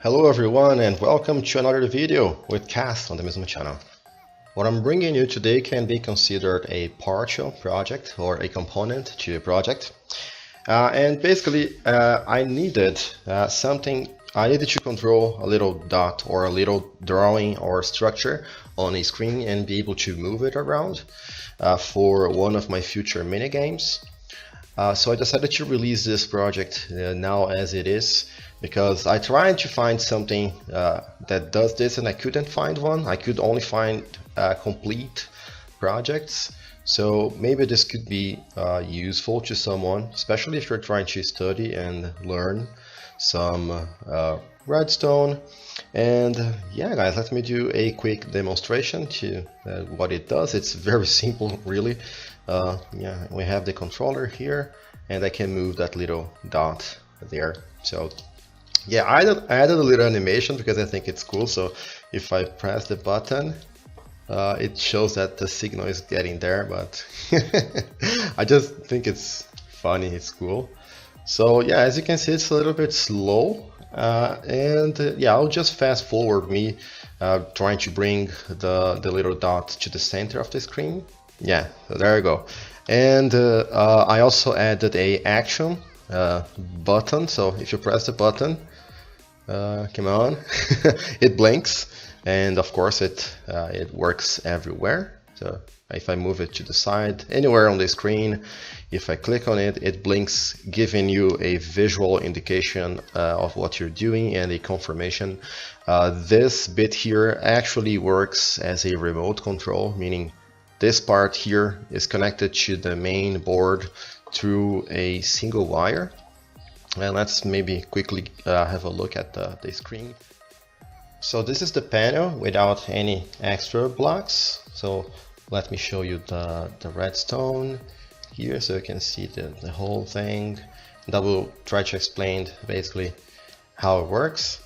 Hello everyone and welcome to another video with Cast on the Maizuma channel. What I'm bringing you today can be considered a partial project or a component to a project. And basically I needed to control a little dot or a little drawing or structure on a screen and be able to move it around for one of my future mini games. So I decided to release this project now as it is, because I tried to find something that does this and I couldn't find one. I could only find complete projects. So maybe this could be useful to someone, especially if you're trying to study and learn some redstone. And yeah guys, let me do a quick demonstration to what it does. It's very simple really. Yeah, we have the controller here and I can move that little dot there. So yeah, I added a little animation because I think it's cool. So if I press the button, it shows that the signal is getting there, but I just think it's funny, it's cool. So yeah, as you can see, it's a little bit slow. Yeah, I'll just fast forward me trying to bring the little dot to the center of the screen. Yeah, so there you go. And I also added a action button. So if you press the button, come on, it blinks, and of course it works everywhere. So if I move it to the side, anywhere on the screen, if I click on it, it blinks, giving you a visual indication of what you're doing and a confirmation. This bit here actually works as a remote control, meaning this part here is connected to the main board through a single wire. And let's maybe quickly have a look at the screen. So this is the panel without any extra blocks. So let me show you the redstone here so you can see the whole thing. And I will try to explain basically how it works.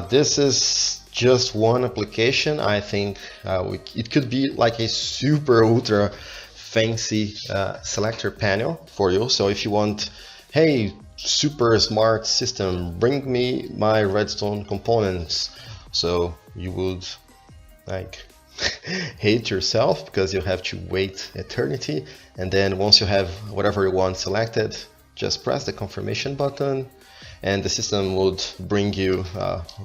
This is just one application. I think it could be like a super ultra fancy selector panel for you. So if you want, hey, super smart system, bring me my redstone components, so you would like hate yourself because you have to wait eternity, and then once you have whatever you want selected, just press the confirmation button and the system would bring you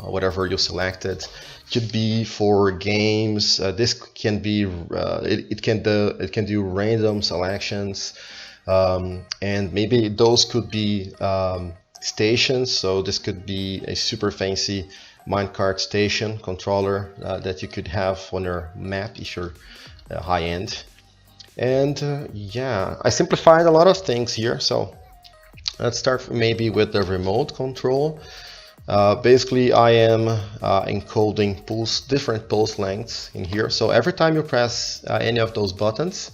whatever you selected. Could be for games. This can be it can do random selections, and maybe those could be stations. So this could be a super fancy minecart station controller that you could have on your map if you're high end. And yeah, I simplified a lot of things here. So let's start maybe with the remote control. Basically, I am encoding different pulse lengths in here. So every time you press any of those buttons,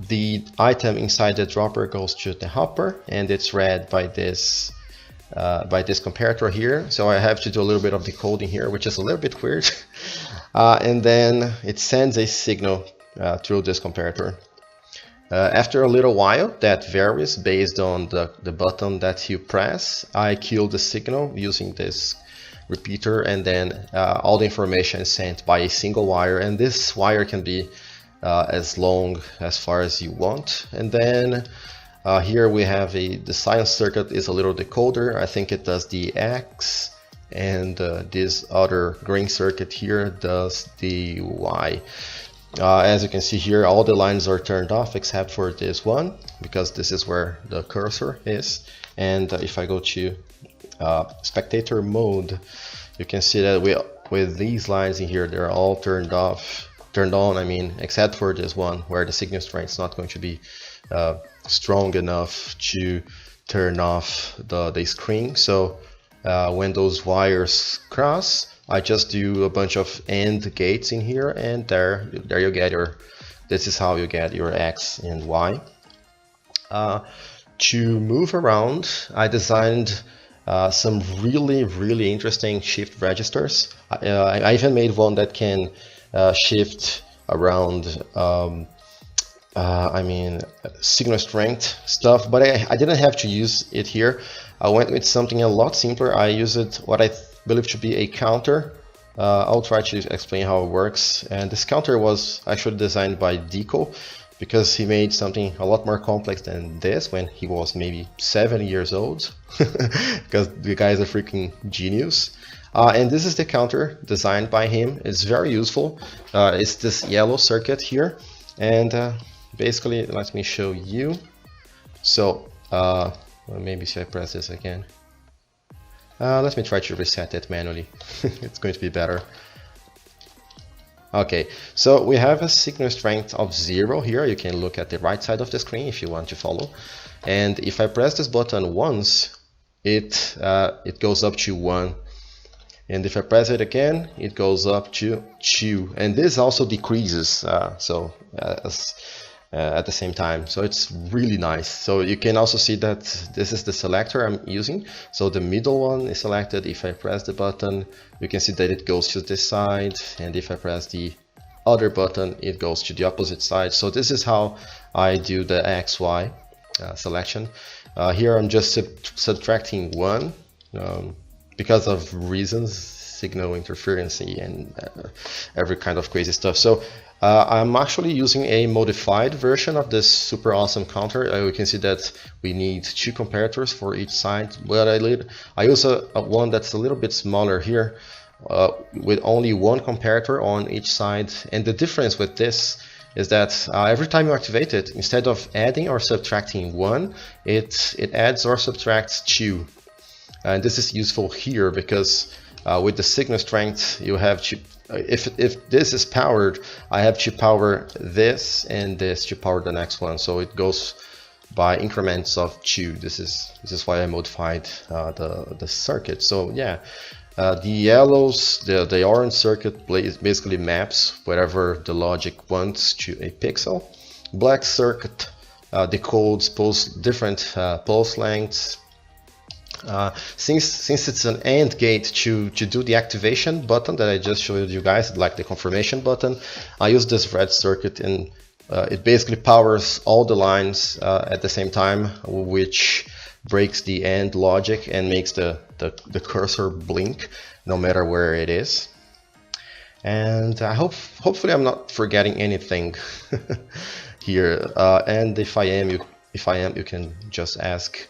the item inside the dropper goes to the hopper, and it's read by this comparator here. So I have to do a little bit of decoding here, which is a little bit weird. And then it sends a signal through this comparator. After a little while, that varies based on the button that you press. I kill the signal using this repeater, and then all the information is sent by a single wire, and this wire can be as long as far as you want. And then here we have the science circuit is a little decoder. I think it does the X, and this other green circuit here does the Y. As you can see here, all the lines are turned off except for this one, because this is where the cursor is. And if I go to spectator mode, you can see that with these lines in here, they're all turned on, I mean, except for this one where the signal strength is not going to be strong enough to turn off the screen. So when those wires cross, I just do a bunch of AND gates in here, and there you get this is how you get your X and Y. To move around, I designed some really interesting shift registers. I even made one that can shift around I mean, signal strength stuff, but I didn't have to use it here. I went with something a lot simpler. I used what I believe to be a counter. I'll try to explain how it works. And this counter was actually designed by Deco, because he made something a lot more complex than this when he was maybe 7 years old, because the guy is a freaking genius. And this is the counter designed by him. It's very useful. It's this yellow circuit here, and basically, let me show you. So well, maybe if I press this again, let me try to reset it manually. It's going to be better. Okay, so we have a signal strength of 0 here. You can look at the right side of the screen if you want to follow. And if I press this button once, it goes up to 1. And if I press it again, it goes up to 2. And this also decreases at the same time, so it's really nice. So you can also see that this is the selector I'm using. So the middle one is selected. If I press the button, you can see that it goes to this side, and if I press the other button, it goes to the opposite side. So this is how I do the XY selection. Here I'm just subtracting 1 because of reasons, signal interference and every kind of crazy stuff. So I'm actually using a modified version of this super awesome counter. We can see that we need 2 comparators for each side, but I use a one that's a little bit smaller here, with only 1 comparator on each side. And the difference with this is that every time you activate it, instead of adding or subtracting 1, it adds or subtracts 2. And this is useful here because with the signal strength, you have to, if this is powered, I have to power this and this to power the next one. So it goes by increments of 2. This is why I modified the circuit. So yeah, the yellows, the orange circuit basically maps whatever the logic wants to a pixel. Black circuit decodes different pulse lengths. Since it's an AND gate to do the activation button that I just showed you guys, like the confirmation button, I use this red circuit, and it basically powers all the lines at the same time, which breaks the AND logic and makes the cursor blink no matter where it is. And hopefully I'm not forgetting anything here. And if I am, you can just ask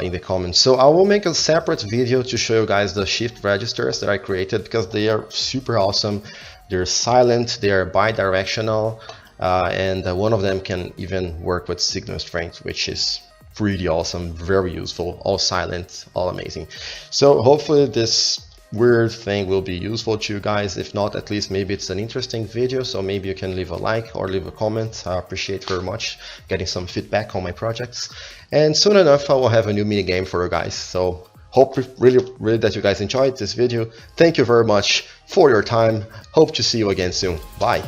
in the comments. So I will make a separate video to show you guys the shift registers that I created, because they are super awesome. They're silent, they are bi-directional, and one of them can even work with signal strength, which is pretty awesome, very useful, all silent, all amazing. So hopefully this weird thing will be useful to you guys. If not, at least maybe it's an interesting video, so maybe you can leave a like or leave a comment. I appreciate very much getting some feedback on my projects, and soon enough I will have a new mini game for you guys. So hope really that you guys enjoyed this video. Thank you very much for your time. Hope to see you again soon. Bye.